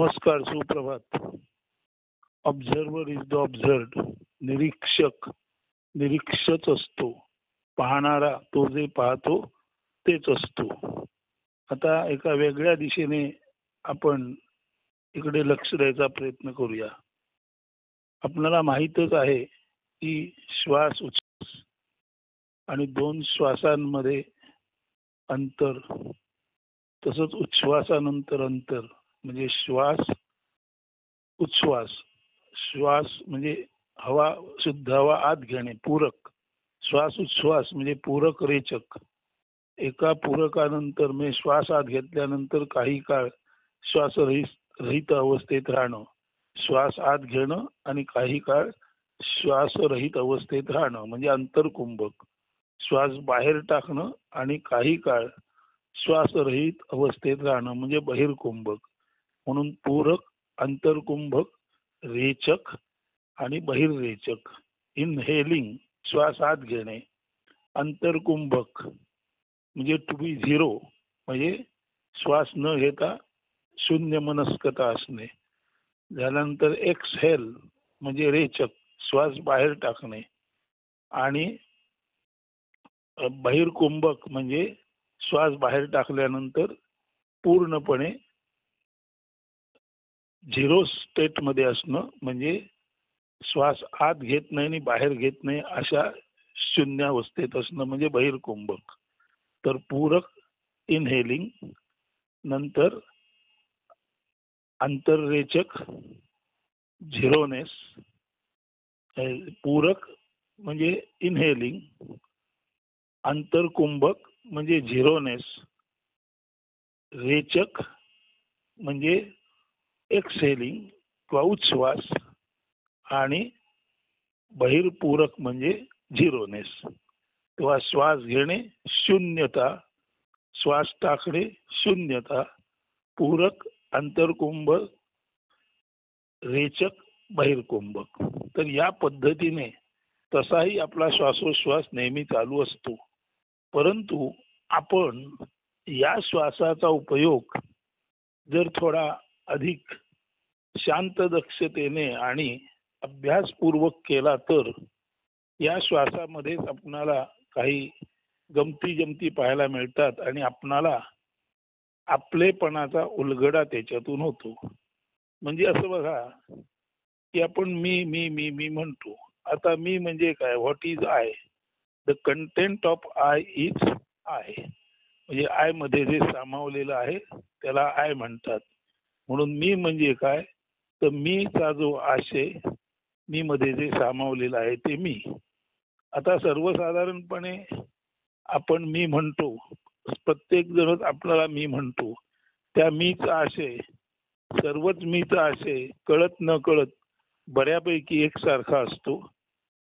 नमस्कार, सुप्रभात. Observer is the observed. निरीक्षक निरीक्षच असतो, पाहणारा तो जे पाहतो तेच असतो. आता एका वेगळ्या दिशेने आपण इकडे लक्ष द्यायचा प्रयत्न करूया. आपल्याला माहीतच आहे की श्वास उच्छ्वास आणि दोन श्वासांमध्ये अंतर, तसंच उच्छ्वासानंतर अंतर म्हणजे श्वास उच्छ्वास. श्वास म्हणजे हवा, शुद्ध हवा आत घेणे, पूरक. श्वास उच्छ्वास म्हणजे पूरक रेचक. एका पूरकानंतर म्हणजे श्वास आत घेतल्यानंतर काही काळ श्वासरहित अवस्थेत राहणं, श्वास आत घेणं आणि काही काळ श्वासरहित अवस्थेत राहणं म्हणजे अंतरकुंभक. श्वास बाहेर टाकणं आणि काही काळ श्वासरहित अवस्थेत राहणं म्हणजे बहिर्कुंभक. म्हणून पूरक, अंतरकुंभक, रेचक आणि बहिर्रेचक. इनहेलिंग श्वास आत घेणे, अंतरकुंभक म्हणजे टू बी झिरो म्हणजे श्वास न घेता शून्य मनस्कता असणे. झाल्यानंतर एक्सहेल म्हणजे रेचक, श्वास बाहेर टाकणे. आणि बहिर्कुंभक म्हणजे श्वास बाहेर टाकल्यानंतर पूर्णपणे झिरो स्टेट मध्ये असणं म्हणजे श्वास आत घेत नाही आणि बाहेर घेत नाही अशा शून्यावस्थेत असणं म्हणजे बहिर्कुंभक. तर पूरक इनहेलिंग, नंतर आंतररेचक झिरोनेस. पूरक म्हणजे इनहेलिंग, आंतरकुंभक म्हणजे झिरोनेस, रेचक म्हणजे एक्सहेलिंग किंवा उच्छ्वास आणि बहिर्पूरक म्हणजे झिरोनेस. तेव्हा श्वास घेणे शून्यता, श्वास टाकणे शून्यता, पूरक, अंतरकुंभक, रेचक, बहिर्कुंभक. तर या पद्धतीने तसाही आपला श्वासोश्वास नेहमी चालू असतो. परंतु आपण या श्वासाचा उपयोग जर थोडा अधिक शांत दक्षतेने आणि अभ्यासपूर्वक केला तर या श्वासामध्ये आपणाला काही गमती जमती पाहायला मिळतात आणि आपणाला आपलेपणाचा उलगडा त्याच्यातून होतो. म्हणजे असं बघा की आपण मी मी मी मी म्हणतो. आता मी म्हणजे काय? What is I? The content of I is I. म्हणजे आय मध्ये जे सामावलेलं आहे त्याला आय म्हणतात. म्हणून मी म्हणजे काय? तर मीचा जो आशय, मी मध्ये जे सामावलेलं आहे ते मी. आता सर्वसाधारणपणे आपण मी म्हणतो, प्रत्येक जणच आपल्याला मी म्हणतो. त्या मीचा आशय, सर्वच मीचा आशय कळत न कळत बऱ्यापैकी एकसारखा असतो.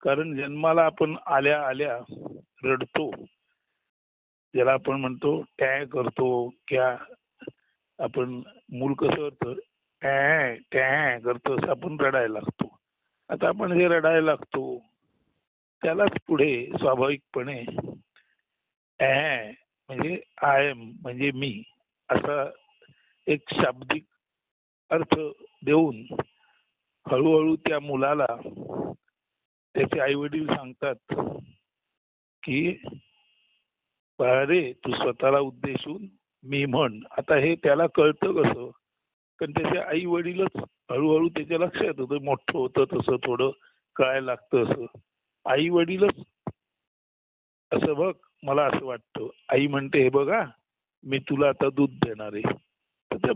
कारण जन्माला आपण आल्या आल्या रडतो, ज्याला आपण म्हणतो टॅ करतो. क्या आपण मूल कसं करतं? टॅ टॅ करतो, असं आपण रडायला लागतो. आता आपण जे रडायला लागतो त्यालाच पुढे स्वाभाविकपणे ॲ म्हणजे आय एम म्हणजे मी असा एक शाब्दिक अर्थ देऊन हळूहळू त्या मुलाला त्याचे आई वडील सांगतात की रे तू स्वतःला उद्देशून मी म्हण. आता हे त्याला कळतं कसं? कारण त्याचे आई वडीलच हळूहळू त्याच्या लक्षात होतं. मोठं होतं तसं थोडं कळायला लागतं. असं आई वडीलच असं बघ, मला असं वाटतं आई म्हणते हे बघा मी तुला आता दूध देणार आहे. तर त्या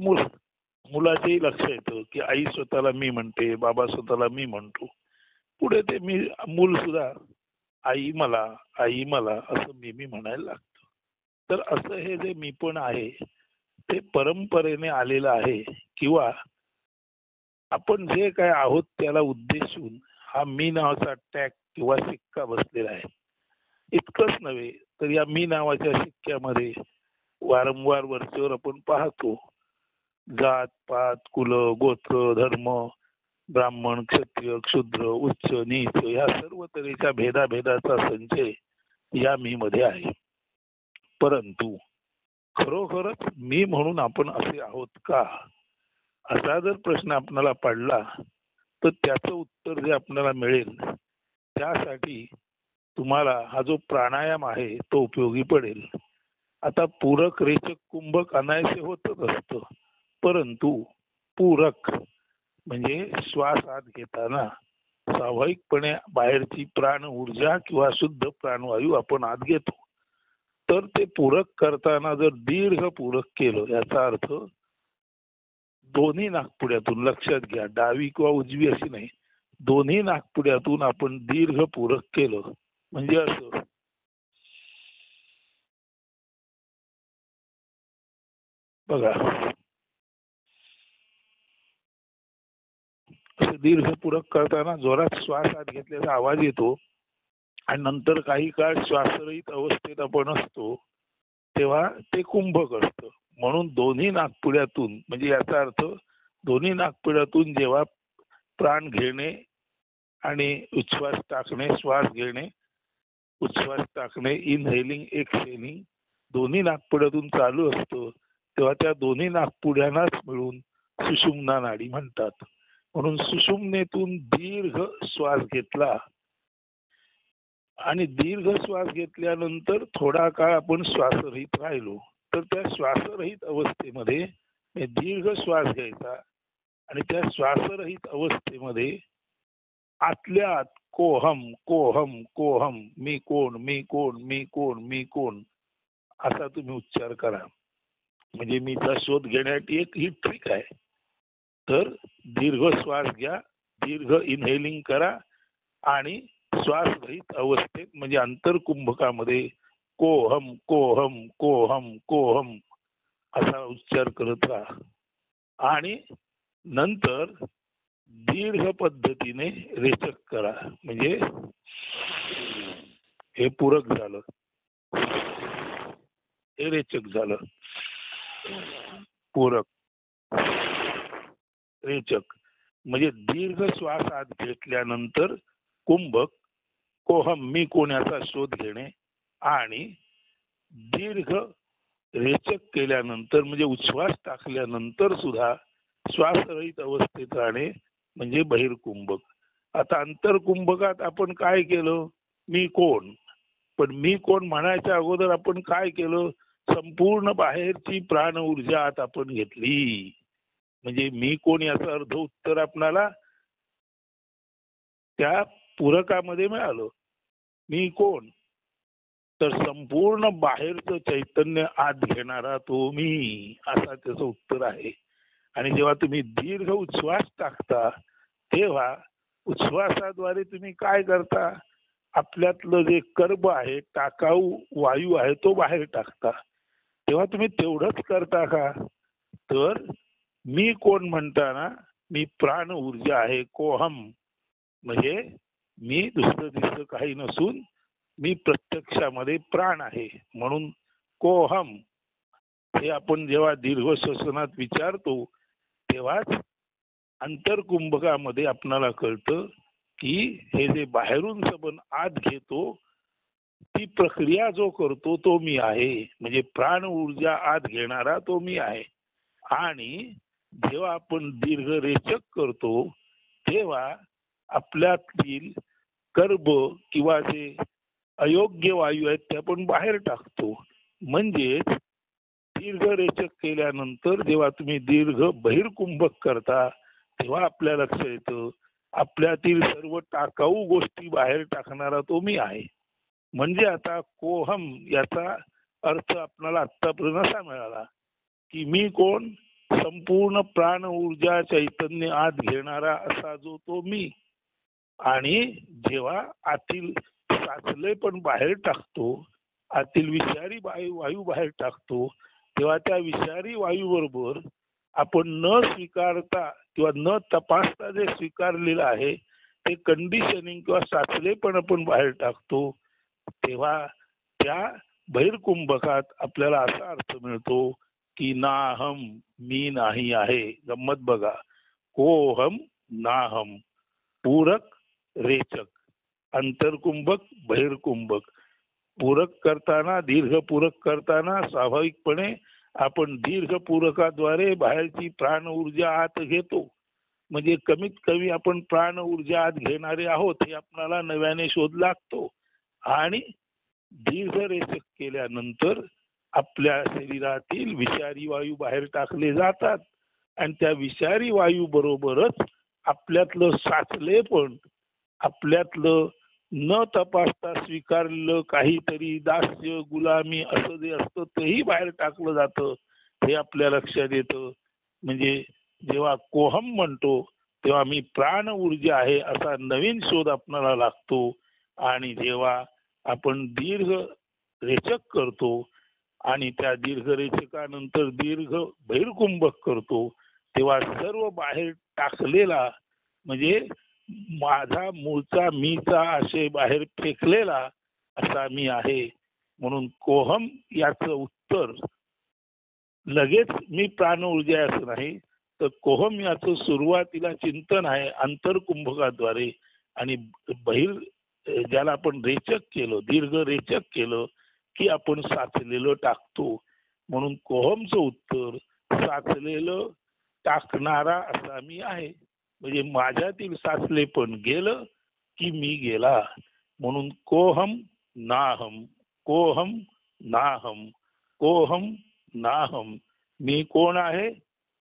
मुलाचेही लक्ष येतं की आई स्वतःला मी म्हणते, बाबा स्वतःला मी म्हणतो. पुढे ते मी मूल सुद्धा आई मला, आई मला असं मी म्हणायला लागतं. तर असं हे जे मी पण आहे ते परंपरेने आलेलं आहे किंवा आपण जे काय आहोत त्याला उद्देशून हा मी नावाचा टॅग किंवा शिक्का बसलेला आहे. इतकंच नव्हे तर या मी नावाच्या शिक्क्यामध्ये वारंवार वरचेवर आपण पाहतो जात पात, कुल, गोत्र, धर्म, ब्राह्मण, क्षत्रिय, क्षुद्र, उच्च, नीच या सर्व तऱ्हेच्या भेदाभेदाचा संचय या मी मध्ये आहे. परंतु खरोखरच मी म्हणून आपण असे आहोत का? असा जर प्रश्न आपल्याला पडला तर त्याचं उत्तर जे आपल्याला मिळेल त्यासाठी तुम्हाला हा जो प्राणायाम आहे तो उपयोगी पडेल. आता पूरक रेचक कुंभक अनायसे होतच असतं, परंतु पूरक म्हणजे श्वास आत घेताना स्वाभाविकपणे बाहेरची प्राण ऊर्जा किंवा शुद्ध प्राणवायू आपण आत घेतो. तर ते पूरक करताना जर दीर्घ पूरक केलं याचा अर्थ दोन्ही नाकपुड्यातून, लक्षात घ्या डावी किंवा उजवी अशी नाही, दोन्ही नाकपुड्यातून आपण दीर्घ पूरक केलं म्हणजे असं बघा, असं दीर्घ पूरक करताना जोरात श्वास आत घेतल्याचा आवाज येतो आणि नंतर काही काळ श्वासरहित अवस्थेत आपण असतो तेव्हा ते कुंभक असतं. म्हणून दोन्ही नाकपुड्यातून म्हणजे याचा अर्थ दोन्ही नाकपुड्यातून जेव्हा प्राण घेणे आणि उच्छ्वास टाकणे, श्वास घेणे उच्छ्वास टाकणे, इनहेलिंग एक्सहेलिंग दोन्ही नाकपुड्यातून चालू असतं तेव्हा त्या दोन्ही नाकपुड्यांनाच मिळून सुषुम्ना नाडी म्हणतात. म्हणून सुषुम्नेतून दीर्घ श्वास घेतला आणि दीर्घ श्वास घेतल्यानंतर थोडा काळ आपण श्वासरहित राहिलो तर त्या श्वासरहित अवस्थेमध्ये दीर्घ श्वास घ्यायचा आणि त्या श्वासरहित अवस्थेमध्ये आतल्या आत कोहम कोहम कोहम, मी कोण मी कोण मी कोण मी कोण असा तुम्ही उच्चार करा. म्हणजे मीचा शोध घेण्याची एक ही ट्रिक आहे. तर दीर्घ श्वास घ्या, दीर्घ इनहेलिंग करा आणि श्वास रहित अवस्थेत म्हणजे अंतरकुंभकामध्ये कोहम कोहम कोहम कोहम असा उच्चार करत राहा आणि नंतर दीर्घ पद्धतीने रेचक करा. म्हणजे हे पूरक झालं, हे रेचक झालं. पूरक रेचक म्हणजे दीर्घ श्वास आत घेतल्यानंतर कुंभक कोहम मी कोणाचा शोध घेणे आणि दीर्घ रेचक केल्यानंतर म्हणजे उच्छ्वास टाकल्यानंतर सुद्धा श्वासरहित अवस्थेत राहणे म्हणजे बहिर्कुंभक. आता अंतरकुंभकात आपण काय केलं, मी कोण, पण मी कोण म्हणायच्या अगोदर आपण काय केलं, संपूर्ण बाहेरची प्राण ऊर्जा आत आपण घेतली. म्हणजे मी कोण याचं अर्ध उत्तर आपणाला त्या पूरकामध्ये मिळालं. मी कोण तर संपूर्ण बाहेरचं चैतन्य आत घेणारा तो मी, असा त्याचं उत्तर आहे. आणि जेव्हा तुम्ही दीर्घ उच्छ्वास टाकता तेव्हा उच्छ्वासाद्वारे तुम्ही काय करता, आपल्यातलं जे कर्ब आहे, टाकाऊ वायू आहे तो बाहेर टाकता. तेव्हा तुम्ही तेवढंच करता का, तर मी कोण म्हणताना मी प्राण ऊर्जा आहे, कोहम म्हणजे मी दुसरं दिसतं काही नसून मी प्रत्यक्षामध्ये प्राण आहे. म्हणून कोहम हे आपण जेव्हा दीर्घ श्वसनात विचारतो तेव्हाच अंतरकुंभकामध्ये आपणाला कळतं की हे जे बाहेरून सबन आत घेतो ती प्रक्रिया जो करतो तो मी आहे. म्हणजे प्राण ऊर्जा आत घेणारा तो मी आहे. आणि जेव्हा आपण दीर्घ रेचक करतो तेव्हा आपल्यातील कर्ब किंवा जे अयोग्य वायू आहेत ते आपण बाहेर टाकतो. म्हणजेच दीर्घ रेचक केल्यानंतर जेव्हा तुम्ही दीर्घ बहिर्कुंभक करता तेव्हा आपल्या लक्षात येतं आपल्यातील सर्व टाकाऊ गोष्टी बाहेर टाकणारा तो मी आहे. म्हणजे आता कोहम याचा अर्थ आपल्याला आतापर्यंत असा मिळाला की मी कोण, संपूर्ण प्राण ऊर्जा चैतन्य आत घेणारा असा जो तो मी. आणि जेव्हा आतील साचले पण बाहेर टाकतो, आतील विषारी वायू बाहेर टाकतो तेव्हा त्या विषारी वायू बरोबर आपण न स्वीकारता किंवा न तपासता जे स्वीकारलेलं आहे ते कंडिशनिंग किंवा साचले पण आपण बाहेर टाकतो. तेव्हा त्या बहिर्कुंभकात आपल्याला असा अर्थ मिळतो की नाहम मी नाही आहे. गंमत बघा, कोहम नाहम, पूरक रेचक, अंतरकुंभक बहिर्कुंभक. पूरक करताना दीर्घ पूरक करताना स्वाभाविकपणे आपण दीर्घ पूरकाद्वारे बाहेरची प्राण ऊर्जा आत घेतो. म्हणजे कमीत कमी आपण प्राण ऊर्जा आत घेणारे आहोत हे आपल्याला नव्याने शोध लागतो. आणि दीर्घ रेचक केल्यानंतर आपल्या शरीरातील विषारी वायू बाहेर टाकले जातात आणि त्या विषारी वायू बरोबरच आपल्यातलं साचलेपण, आपल्यातलं न तपासता स्वीकारलेलं काहीतरी दास्य, गुलामी असं जे असतं तेही बाहेर टाकलं जातं हे आपल्या लक्षात येतं. म्हणजे जेव्हा कोहम म्हणतो तेव्हा मी प्राण ऊर्जा आहे असा नवीन शोध आपल्याला लागतो. आणि जेव्हा आपण दीर्घ रेचक करतो आणि त्या दीर्घ रेचकानंतर दीर्घ बहिर्कुंभक करतो तेव्हा सर्व बाहेर टाकलेला म्हणजे माझा मूळचा मीचा असे बाहेर फेकलेला असा मी आहे. म्हणून कोहम याचं उत्तर लगेच मी प्राण ऊर्जा आहे असं नाही, तर कोहम याचं सुरुवातीला चिंतन आहे अंतर्कुंभकाद्वारे आणि बहिर ज्याला आपण रेचक केलं, दीर्घ रेचक केलं की आपण साचलेलं टाकतो. म्हणून कोहमचं उत्तर साचलेलं टाकणारा असा मी आहे. म्हणजे माझ्यातील साचलेपण गेलं की मी गेला. म्हणून कोहम नाहम, कोहम नाहम, कोहम नाहम. मी कोण आहे?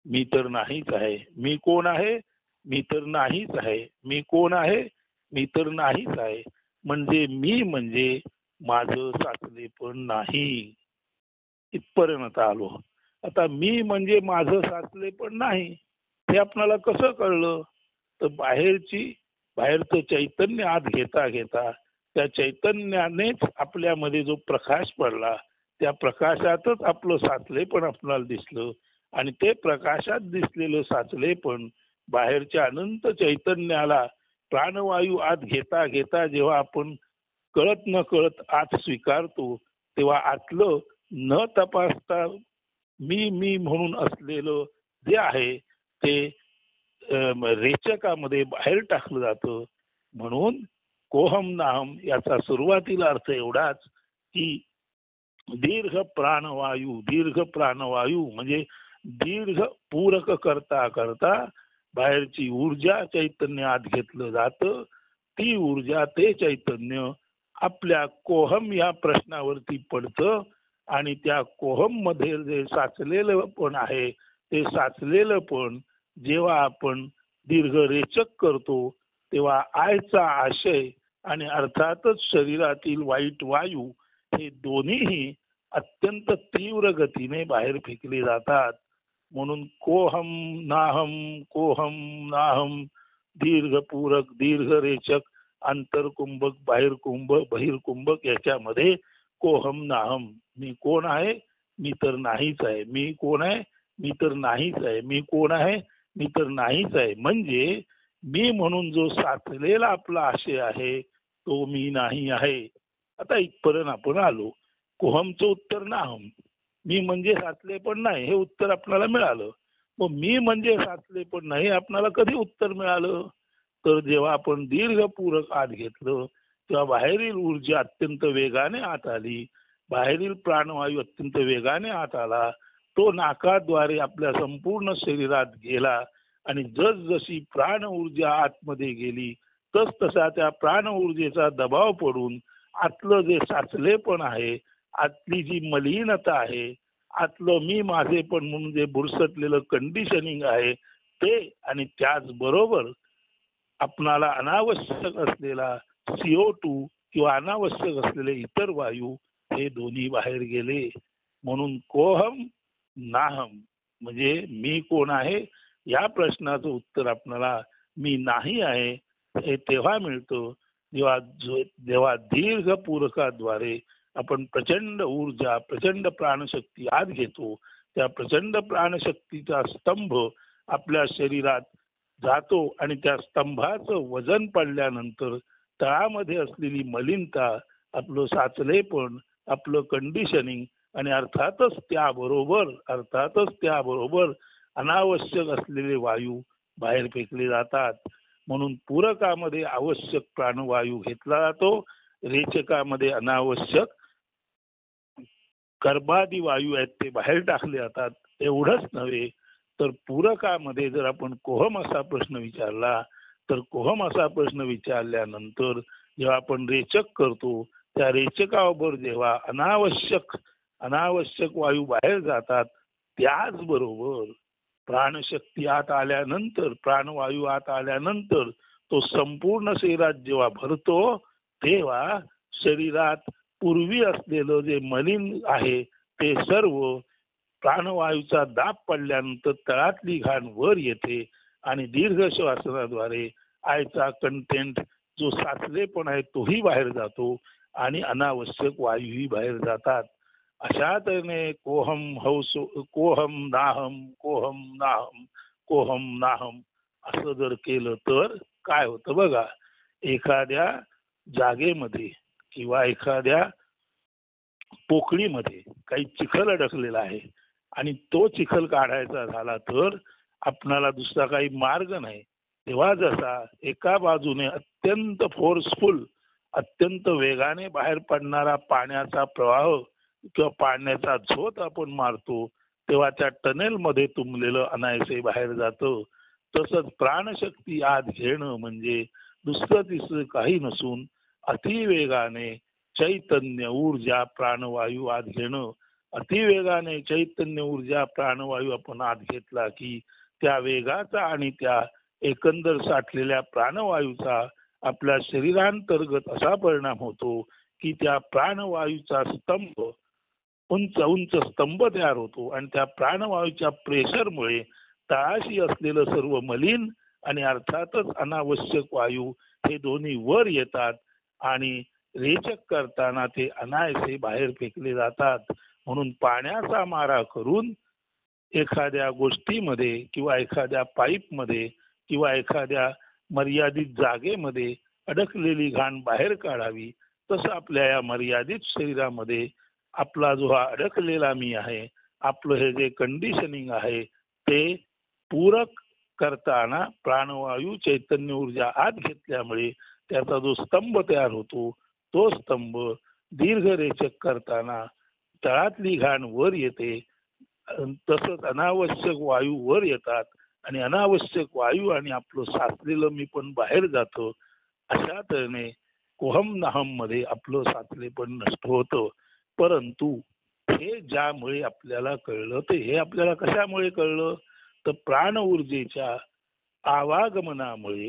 मी तर नाहीच आहे. मी कोण आहे? मी तर नाहीच आहे. मी कोण आहे? मी तर नाहीच आहे. म्हणजे मी म्हणजे माझं साचलेपण नाही. इथपर्यंत आलो. आता मी म्हणजे माझं साचलेपण नाही हे आपल्याला कसं कळलं? तर बाहेरचं चैतन्य आत घेता घेता त्या चैतन्यानेच आपल्यामध्ये जो प्रकाश पडला त्या प्रकाशातच आपलं साचलेपण आपल्याला दिसलं आणि ते प्रकाशात दिसलेलं साचलेपण बाहेरच्या अनंत चैतन्याला प्राणवायू आत घेता घेता जेव्हा आपण कळत न कळत आत स्वीकारतो तेव्हा आतलं न तपासता मी मी म्हणून असलेलं जे आहे ते रेचकामध्ये बाहेर टाकलं जातं. म्हणून कोहम नाहम याचा सुरुवातीला अर्थ एवढाच की दीर्घ प्राणवायू म्हणजे दीर्घ पूरक करता करता बाहेरची ऊर्जा चैतन्य आत घेतलं जातं. ती ऊर्जा ते चैतन्य आपल्या कोहम या प्रश्नावरती पडतं आणि त्या कोहम मध्ये जे साचलेलं पण आहे ते साचलेलं पण जेव्हा आपण दीर्घ रेचक करतो तेव्हा आयचा आशय आणि अर्थातच शरीरातील वाईट वायू हे दोन्हीही अत्यंत तीव्र गतीने बाहेर फेकले जातात. म्हणून कोहम नाहम दीर्घ पूरक दीर्घ रेचक आंतरकुंभक बहिर्कुंभक याच्यामध्ये कोहम नाहम. मी कोण आहे? मी तर नाहीच आहे. मी कोण आहे? मी तर नाहीच आहे. मी कोण आहे? मी तर नाहीच आहे. म्हणजे मी म्हणून जो साचलेला आपला आशय आहे तो मी नाही आहे. आता इथपर्यंत आपण आलो. कोहमचं उत्तर नाहम, मी म्हणजे साचले पण नाही हे उत्तर आपल्याला मिळालं. मग मी म्हणजे साचले पण नाही आपल्याला कधी उत्तर मिळालं? तर जेव्हा आपण दीर्घपूरक आत घेतलं तेव्हा बाहेरील ऊर्जा अत्यंत वेगाने आत आली, बाहेरील प्राणवायू अत्यंत वेगाने आत आला, तो नाकाद्वारे आपल्या संपूर्ण शरीरात गेला आणि जसजशी प्राण ऊर्जा आतमध्ये गेली तस तसा त्या प्राण ऊर्जेचा दबाव पडून आतलं जे साचलेपण आहे, आतली जी मलिनता आहे, आतलं मी माझे पण म्हणून जे बुरसटलेलं कंडिशनिंग आहे ते आणि त्याचबरोबर आपणाला अनावश्यक असलेला CO2 किंवा अनावश्यक असलेले इतर वायू हे दोन्ही बाहेर गेले. म्हणून कोहम नाहम म्हणजे मी कोण आहे या प्रश्नाचं उत्तर आपल्याला मी नाही आहे हे तेव्हा मिळतं जेव्हा दीर्घ पूरकाद्वारे आपण प्रचंड ऊर्जा प्रचंड प्राणशक्ती आत घेतो. त्या प्रचंड प्राणशक्तीचा स्तंभ आपल्या शरीरात जातो आणि त्या स्तंभाचं वजन पडल्यानंतर तळामध्ये असलेली मलिनता, आपलं साचलेपण, आपलं कंडिशनिंग आणि अर्थातच त्याबरोबर अनावश्यक असलेले वायू बाहेर फेकले जातात. म्हणून पूरकामध्ये आवश्यक प्राणवायू घेतला जातो, रेचकामध्ये अनावश्यक कर्बादी वायू आहेत ते बाहेर टाकले जातात. एवढंच नव्हे तर पूरकामध्ये जर आपण कोहम असा प्रश्न विचारला तर कोहम असा प्रश्न विचारल्यानंतर जेव्हा आपण रेचक करतो त्या रेचकावर जेव्हा अनावश्यक वायू बाहेर जातात त्याचबरोबर प्राणशक्ती आत आल्यानंतर प्राणवायू आत आल्यानंतर तो संपूर्ण शरीरात जेव्हा भरतो तेव्हा शरीरात पूर्वी असलेलं जे मलिन आहे ते सर्व प्राणवायूचा दाब पडल्यानंतर तळातली घाण वर येते आणि दीर्घ श्वासनाद्वारे आयचा कंटेंट जो साचलेपण आहे तोही बाहेर जातो आणि अनावश्यक वायूही बाहेर जातात. अशा तऱ्हेने कोहम नाहम असं जर केलं तर काय होतं बघा. एखाद्या जागेमध्ये किंवा एखाद्या पोकळीमध्ये काही चिखल अडकलेला आहे आणि तो चिखल काढायचा झाला तर आपणाला दुसरा काही मार्ग नाही. तेव्हा जसा एका बाजूने अत्यंत फोर्सफुल अत्यंत वेगाने बाहेर पडणारा पाण्याचा प्रवाह किंवा पाण्याचा झोत आपण मारतो तेव्हा त्या टनेल मध्ये तुंबलेलं अनायसे बाहेर जातं. तसंच प्राणशक्ती आत घेणं म्हणजे दुसरं तिसरं काही नसून अतिवेगाने चैतन्य ऊर्जा प्राणवायू आत घेणं. अतिवेगाने चैतन्य ऊर्जा प्राणवायू आपण आत घेतला की त्या वेगाचा आणि त्या एकंदर साठलेल्या प्राणवायूचा आपल्या शरीरांतर्गत असा परिणाम होतो की त्या प्राणवायूचा स्तंभ उंच स्तंभ तयार होतो आणि त्या प्राणवायूच्या प्रेशरमुळे तळाशी असलेलं सर्व मलिन आणि अर्थातच अनावश्यक वायू हे दोन्ही वर येतात आणि रेचक करताना ते अनायसे बाहेर फेकले जातात. म्हणून पाण्याचा मारा करून एखाद्या गोष्टीमध्ये किंवा एखाद्या पाईपमध्ये किंवा एखाद्या मर्यादित जागेमध्ये अडकलेली घाण बाहेर काढावी. तसं आपल्या या मर्यादित शरीरामध्ये आपला जो हा अडकलेला मी आहे आपलं हे जे कंडिशनिंग आहे ते पूरक करताना प्राणवायू चैतन्य ऊर्जा आत घेतल्यामुळे त्याचा जो स्तंभ तयार होतो तो स्तंभ दीर्घ रेचक करताना तळातली घाण वर येते. तसंच अनावश्यक वायू वर येतात आणि अनावश्यक वायू आणि आपलं साचलेलं मी पण बाहेर जातं. अशा तऱ्हेने कोहम नाहम मध्ये आपलं साचलेपण नष्ट होतं. परंतु हे ज्यामुळे आपल्याला कळलं ते हे आपल्याला कशामुळे कळलं तर प्राण ऊर्जेच्या आवागमनामुळे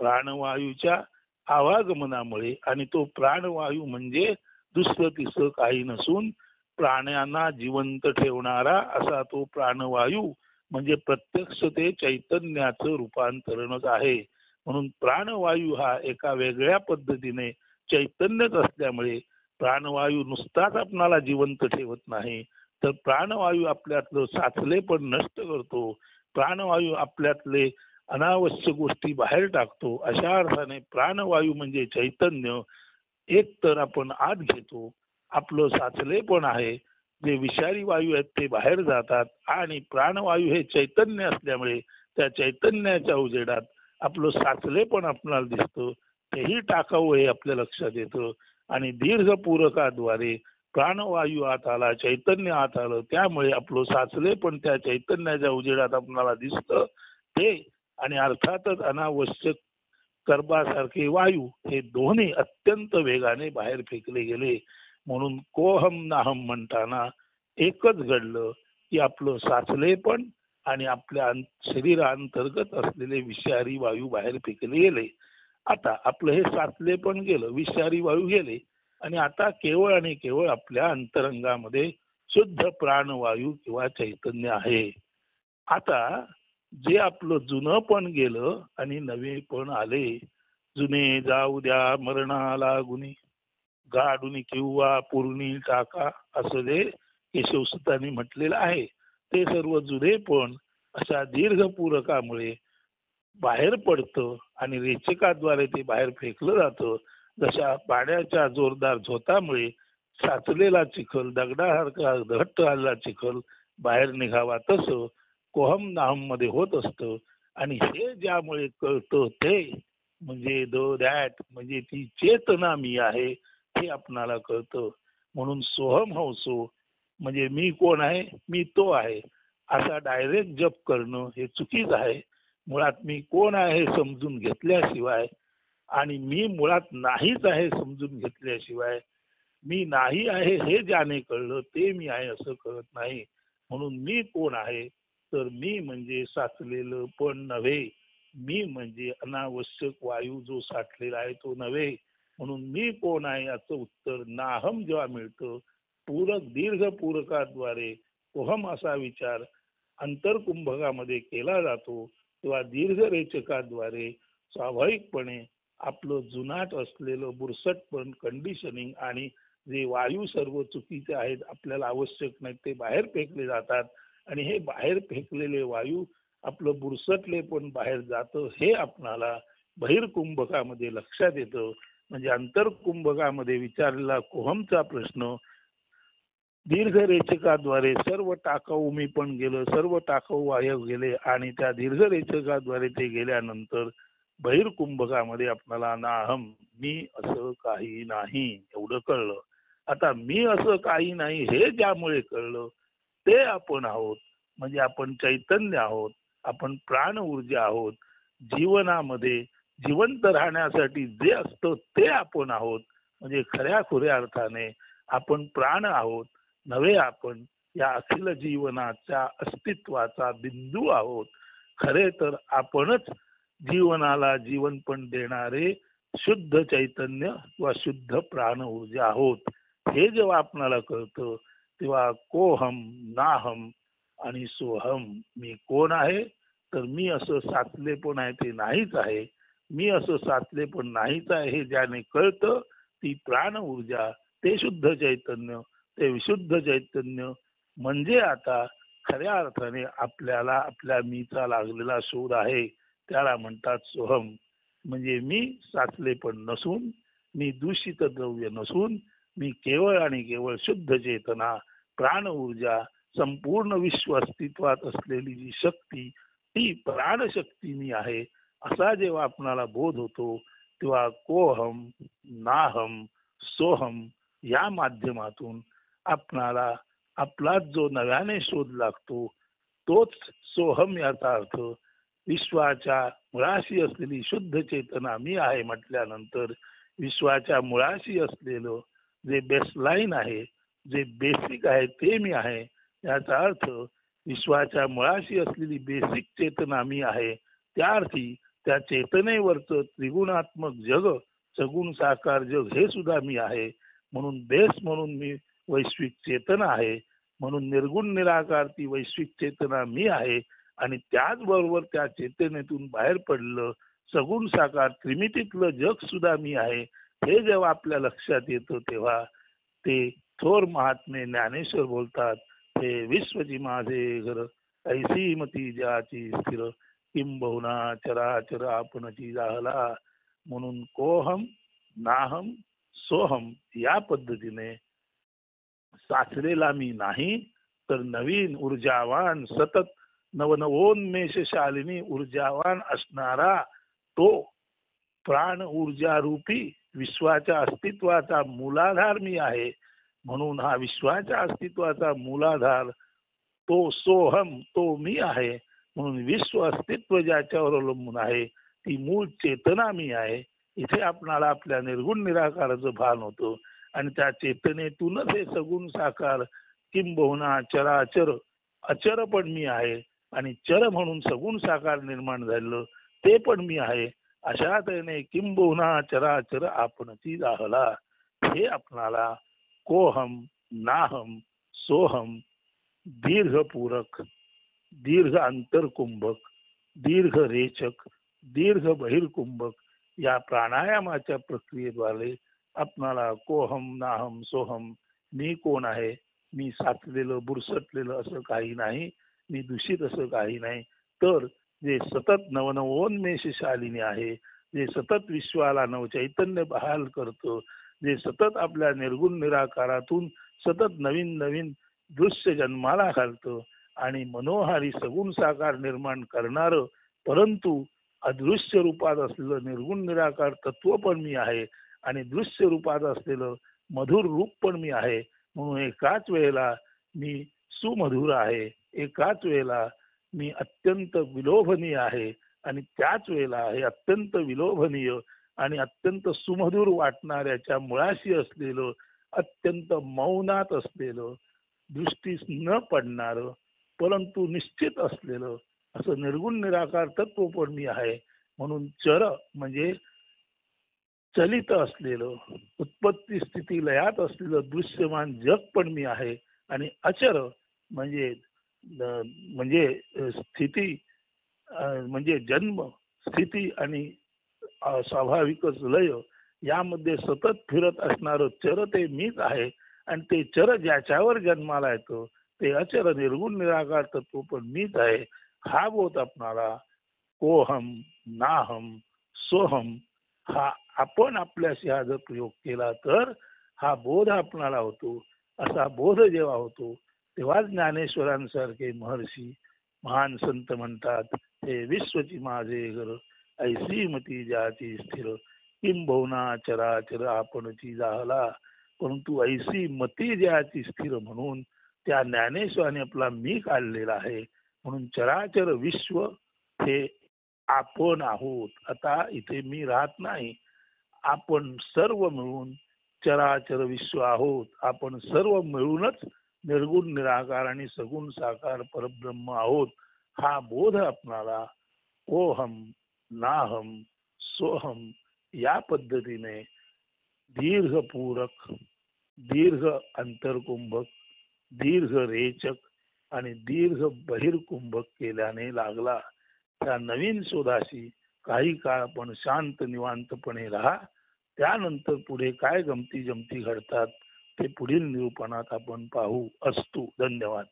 प्राणवायूच्या आवागमनामुळे. आणि तो प्राणवायू म्हणजे दुसरं तिसरं काही नसून प्राण्यांना जिवंत ठेवणारा असा तो प्राणवायू म्हणजे प्रत्यक्ष ते चैतन्याचं रूपांतरणच आहे. म्हणून प्राणवायू हा एका वेगळ्या पद्धतीने चैतन्यच असल्यामुळे प्राणवायू नुसताच आपणाला जिवंत ठेवत नाही तर प्राणवायू आपल्यातलं साचलेपण नष्ट करतो. प्राणवायू आपल्यातले अनावश्यक गोष्टी बाहेर टाकतो. अशा अर्थाने प्राणवायू म्हणजे चैतन्य. एक तर आपण आत घेतो आपलं साचलेपण आहे जे विषारी वायू आहेत ते बाहेर जातात आणि प्राणवायू हे चैतन्य असल्यामुळे त्या चैतन्याच्या उजेडात आपलं साचलेपण आपल्याला दिसतं तेही टाकावं हे आपल्या लक्षात येतं. आणि दीर्घ पूरकाद्वारे प्राणवायू आत आला चैतन्य आत आलं त्यामुळे आपलं साचलेपण त्या चैतन्याच्या उजेडात आपल्याला दिसतं ते. आणि अर्थातच अनावश्यक कर्बासारखे वायू हे दोन्ही अत्यंत वेगाने बाहेर फेकले गेले. म्हणून कोहम नाहम म्हणताना एकच घडलं की आपलं साचलेपण आणि आपल्या शरीरांतर्गत असलेले विषारी वायू बाहेर फेकले गेले. आता आपलं हे साचलेपण गेलं विषारी वायू गेले आणि आता केवळ आणि केवळ आपल्या अंतरंगामध्ये शुद्ध प्राणवायू किंवा चैतन्य आहे. आता जे आपलं जुनं पण गेलं आणि नवे पण आले. जुने जाऊ द्या मरणाला गुणी गाडुनी किंवा पूर्णी टाका असं जे केशवसुतांनी म्हटलेलं आहे ते सर्व जुने पण अशा दीर्घ पूरकामुळे बाहेर पडतं आणि रेचकाद्वारे ते बाहेर फेकलं जातं. जशा पाण्याच्या जोरदार झोतामुळे साचलेला चिखल दगडासारखा घट्ट आलेला चिखल बाहेर निघावा तसं कोहम नाहम मध्ये होत असतं. आणि हे ज्यामुळे कळतं ते म्हणजे दॅट म्हणजे ती चेतना मी आहे हे आपणाला कळतं. म्हणून सोहम हंसो म्हणजे मी कोण आहे, मी तो आहे असा डायरेक्ट जप करणं हे चुकीचं आहे. मुळात मी कोण आहे हे समजून घेतल्याशिवाय आणि मी मुळात नाहीच आहे समजून घेतल्याशिवाय, मी नाही आहे हे ज्याने कळलं ते मी आहे असं कळत नाही. म्हणून मी कोण आहे, तर मी म्हणजे साचलेलं पण नव्हे, मी म्हणजे अनावश्यक वायू जो साठलेला आहे तो नव्हे. म्हणून मी कोण आहे याचं उत्तर नाहम जेव्हा मिळतं, पूरक दीर्घ पूरकाद्वारे कोहम असा विचार अंतरकुंभकामध्ये केला जातो, तेव्हा दीर्घ रेचकाद्वारे स्वाभाविकपणे आपलं जुनाट असलेलं बुरसटपण, कंडिशनिंग आणि जे वायू सर्व चुकीचे आहेत, आपल्याला आवश्यक नाहीत, ते बाहेर फेकले जातात. आणि हे बाहेर फेकलेले वायू आपलं बुरसटले पण बाहेर जातं, हे आपणाला बहिर्कुंभकामध्ये लक्षात येतं. म्हणजे अंतरकुंभकामध्ये विचारलेला कोहमचा प्रश्न दीर्घ रेचकाद्वारे सर्व टाकाऊ मी पण गेलं, सर्व टाकाऊ वायू गेले आणि त्या दीर्घ रेचकाद्वारे ते गेल्यानंतर बहिर्कुंभकामध्ये आपल्याला नाहम मी असं काही नाही एवढं कळलं. आता मी असं काही नाही हे ज्यामुळे कळलं ते आपण आहोत. म्हणजे आपण चैतन्य आहोत, आपण प्राण ऊर्जा आहोत. जीवनामध्ये जिवंत राहण्यासाठी जे असतं ते आपण आहोत. म्हणजे खऱ्या खुऱ्या अर्थाने आपण प्राण आहोत नव्हे, आपण या अखिल जीवनाच्या अस्तित्वाचा बिंदू आहोत. खरे तर आपणच जीवनाला जीवनपण देणारे शुद्ध चैतन्य किंवा शुद्ध प्राण ऊर्जा आहोत. हे जेव्हा आपणाला कळतं तेव्हा कोहम नाहम आणि सोहम, मी कोण आहे, तर मी असं साचले पण आहे ते नाहीच आहे, मी असं साचले पण नाहीच आहे हे ज्याने कळतं ती प्राण ऊर्जा, ते शुद्ध चैतन्य, ते विशुद्ध चैतन्य म्हणजे आता खऱ्या अर्थाने आपल्याला आपल्या मीचा लागलेला शोध आहे, त्याला म्हणतात सोहम. म्हणजे मी साचले पण नसून, मी दूषित द्रव्य नसून, मी केवळ आणि केवळ शुद्ध चेतना, प्राण ऊर्जा, संपूर्ण विश्व अस्तित्वात असलेली जी शक्ती ती प्राणशक्ती मी आहे. असा जेव्हा आपणाला बोध होतो तेव्हा कोहम नाहम सोहम या माध्यमातून आपणाला आपला जो नव्याने शोध लागतो तोच सोहम याचा अर्थ विश्वाच्या मुळाशी असलेली शुद्ध चेतना मी आहे म्हटल्यानंतर विश्वाच्या मुळाशी असलेलं जे बेसलाईन आहे, जे बेसिक आहे ते मी आहे. याचा अर्थ विश्वाच्या मुळाशी असलेली बेसिक चेतना मी आहे. त्या अर्थी त्या चेतनेवरचं त्रिगुणात्मक जग, सगुण साकार जग हे सुद्धा मी आहे. म्हणून बेस म्हणून मी वैश्विक चेतना आहे. म्हणून निर्गुण निराकार ती वैश्विक चेतना मी आहे. आणि त्याचबरोबर त्या चेतनेतून बाहेर पडलं सगुण साकार त्रिमितीतलं जग सुद्धा मी आहे. हे जेव्हा आपल्या लक्षात येतं तेव्हा ते थोर महात्मे ज्ञानेश्वर बोलतात, हे विश्वची माझे घर ऐसी मती ज्याची स्थिर किंबहुना चराचर आपणची जाहला. म्हणून कोहम नाहम सोहम या पद्धतीने साचलेला मी नाही, तर नवीन ऊर्जावान सतत नवनवोन्मेषशालिनी ऊर्जावान असणारा तो प्राण ऊर्जा रूपी विश्वाच्या अस्तित्वाचा मूलाधार मी आहे. म्हणून हा विश्वाच्या अस्तित्वाचा मूलाधार तो सोहम, तो मी आहे. म्हणून विश्व अस्तित्व ज्याच्यावर अवलंबून आहे ती मूळ चेतना मी आहे. इथे आपणाला आपल्या निर्गुण निराकाराचं भान होतं आणि त्या चेतनेतूनच हे सगुण साकार किंबहुना चराचर अचर पण मी आहे आणि चर म्हणून सगुण साकार निर्माण झालेलं ते पण मी आहे. अशा तऱ्हेने किंबहुना चराचर आपणची जाहला. हे आपणाला कोहम नाहम सोहम दीर्घ पूरक, दीर्घ अंतरकुंभक, दीर्घ रेचक, दीर्घ बहिर्कुंभक या प्राणायामाच्या प्रक्रियेद्वारे आपणाला कोहम नाहम सोहम, मी कोण आहे, मी साचलेलं बुरसटलेलं असं काही नाही, मी दूषित असं काही नाही, तर जे सतत नवनवोन्मेषशालिनी आहे, जे सतत विश्वाला नवचैतन्य बहाल करतं, जे सतत आपल्या निर्गुण निराकारातून सतत नवीन नवीन दृश्य जन्माला घालतं आणि मनोहारी सगुण साकार निर्माण करणारं, परंतु अदृश्य रूपात असलेलं निर्गुण निराकार तत्व पण मी आहे आणि दृश्य रूपात असलेलं मधुर रूप पण मी आहे. म्हणून एकाच वेळेला मी सुमधुर आहे, एकाच वेळेला मी अत्यंत विलोभनीय आहे आणि त्याच वेळेला हे अत्यंत विलोभनीय आणि अत्यंत सुमधुर वाटणाऱ्याच्या मुळाशी असलेलं, अत्यंत मौनात असलेलं, दृष्टीस न पडणारं परंतु निश्चित असलेलं असं निर्गुण निराकार तत्व पण मी आहे. म्हणून चर म्हणजे चलित असलेलं, उत्पत्ती स्थिती लयात असलेलं दृश्यमान जग पण मी आहे. आणि अचर म्हणजे म्हणजे स्थिती म्हणजे जन्म, स्थिती आणि स्वाभाविकच लय यामध्ये सतत फिरत असणारं चर ते मीच आहे. आणि ते चर ज्याच्यावर जन्माला येतो ते अचर निर्गुण निराकार तत्व पण मीच आहे. हा बोध आपणाला कोहम, नाहम, सोहम हा आपण आपल्याशी हा जर प्रयोग केला तर हा बोध आपणाला होतो. असा बोध जेव्हा होतो तेव्हा ज्ञानेश्वरांसारखे महर्षी महान संत म्हणतात, हे विश्वची माझे घर ऐसी मती ज्याची स्थिर किंबहुना चराचर आपणची जाहला. परंतु ऐसी मती ज्याची स्थिर म्हणून त्या ज्ञानेश्वराने आपला मी काढलेला आहे. म्हणून चराचर विश्व हे आपण आहोत. आता इथे मी राहत नाही, आपण सर्व मिळून चराचर विश्व आहोत. आपण सर्व मिळूनच निर्गुण निराकार आणि सगुण साकार परब्रह्म आहोत. हा बोध आपणाला ओहम, नाहम, सोहम या पद्धतीने दीर्घपूरक, दीर्घ अंतरकुंभक, दीर्घ रेचक आणि दीर्घ बहिर्कुंभक केल्याने लागला. त्या नवीन शोधाशी काही काळ आपण शांत निवांतपणे राहा. त्यानंतर पुढे काय गमती जमती घडतात ते पुढील निरूपणात आपण पाहू. असतो. धन्यवाद.